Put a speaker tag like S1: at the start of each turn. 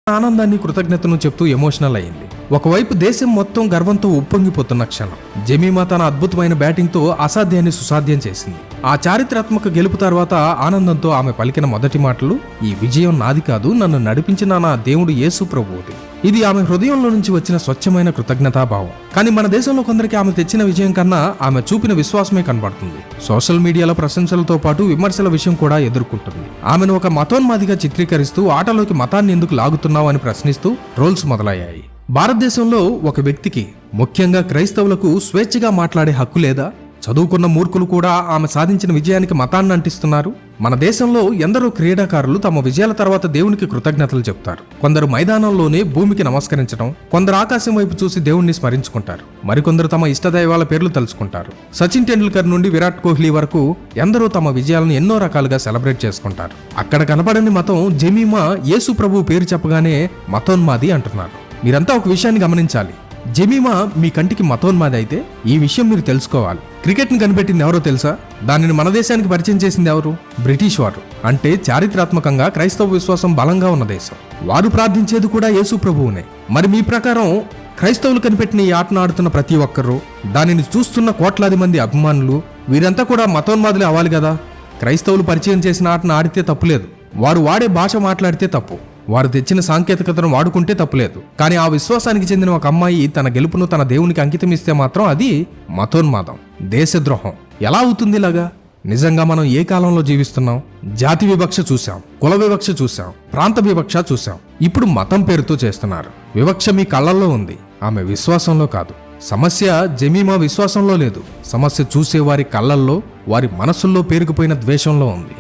S1: ఆనందాన్ని కృతజ్ఞతను చెప్తూ ఎమోషనల్ అయింది. ఒకవైపు దేశం మొత్తం గర్వంతో ఉప్పొంగిపోతున్న క్షణం. జెమీమా తన అద్భుతమైన బ్యాటింగ్తో అసాధ్యాన్ని సుసాధ్యం చేసింది. ఆ చారిత్రాత్మక గెలుపు తర్వాత ఆనందంతో ఆమె పలికిన మొదటి మాటలు, ఈ విజయం నాది కాదు, నన్ను నడిపించిన నా దేవుడు యేసు ప్రభువుది. ఇది ఆమె హృదయంలో నుంచి వచ్చిన స్వచ్ఛమైన కృతజ్ఞతాభావం. కానీ మన దేశంలో కొందరికి ఆమె తెచ్చిన విజయం కన్నా ఆమె చూపిన విశ్వాసమే కనబడుతుంది. సోషల్ మీడియాలో ప్రశంసలతో పాటు విమర్శల విషయం కూడా ఎదుర్కొంటుంది. ఆమెను ఒక మతోన్మాదిగా చిత్రీకరిస్తూ ఆటలోకి మతాన్ని ఎందుకు లాగుతున్నావు అని ప్రశ్నిస్తూ ట్రోల్స్ మొదలయ్యాయి. భారతదేశంలో ఒక వ్యక్తికి, ముఖ్యంగా క్రైస్తవులకు స్వేచ్ఛగా మాట్లాడే హక్కు లేదా? చదువుకున్న మూర్ఖులు కూడా ఆమె సాధించిన విజయానికి మతాన్ని అంటిస్తున్నారు. మన దేశంలో ఎందరో క్రీడాకారులు తమ విజయాల తర్వాత దేవునికి కృతజ్ఞతలు చెప్తారు. కొందరు మైదానంలోనే భూమికి నమస్కరించడం, కొందరు ఆకాశం వైపు చూసి దేవుణ్ణి స్మరించుకుంటారు, మరికొందరు తమ ఇష్టదైవాల పేర్లు తలుచుకుంటారు. సచిన్ టెండూల్కర్ నుండి విరాట్ కోహ్లీ వరకు ఎందరో తమ విజయాలను ఎన్నో రకాలుగా సెలబ్రేట్ చేసుకుంటారు. అక్కడ కనపడని మతం జెమీమా యేసు ప్రభు పేరు చెప్పగానే మతోన్మాది అంటున్నారు. మీరంతా ఒక విషయాన్ని గమనించాలి. జెమీమా మీ కంటికి మతోన్మాది అయితే ఈ విషయం మీరు తెలుసుకోవాలి. క్రికెట్ ని కనిపెట్టింది ఎవరో తెలుసా? దానిని మన దేశానికి పరిచయం చేసింది ఎవరు? బ్రిటిష్ వారు. అంటే చారిత్రాత్మకంగా క్రైస్తవ విశ్వాసం బలంగా ఉన్న దేశం. వారు ప్రార్థించేది కూడా యేసు ప్రభువునే. మరి మీ ప్రకారం క్రైస్తవులు కనిపెట్టిన ఈ ఆటను ఆడుతున్న ప్రతి ఒక్కరూ, దానిని చూస్తున్న కోట్లాది మంది అభిమానులు, వీరంతా కూడా మతోన్మాదులే అవ్వాలి కదా? క్రైస్తవులు పరిచయం చేసిన ఆటను ఆడితే తప్పులేదు, వారు వాడే భాష మాట్లాడితే తప్పు, వారు తెచ్చిన సాంకేతికతను వాడుకుంటే తప్పులేదు. కానీ ఆ విశ్వాసానికి చెందిన ఒక అమ్మాయి తన గెలుపును తన దేవునికి అంకితం ఇస్తే మాత్రం అది మతోన్మాదం, దేశద్రోహం. ఎలా అవుతుంది ఇలాగా? నిజంగా మనం ఏ కాలంలో జీవిస్తున్నాం? జాతి వివక్ష చూసాం, కుల వివక్ష చూసాం, ప్రాంత వివక్ష చూసాం. ఇప్పుడు మతం పేరుతో చేస్తున్నారు. వివక్ష మీ కళ్ళల్లో ఉంది, ఆమె విశ్వాసంలో కాదు. సమస్య జెమీమా విశ్వాసంలో లేదు, సమస్య చూసే వారి కళ్ళల్లో, వారి మనసుల్లో పేరుకుపోయిన ద్వేషంలో ఉంది.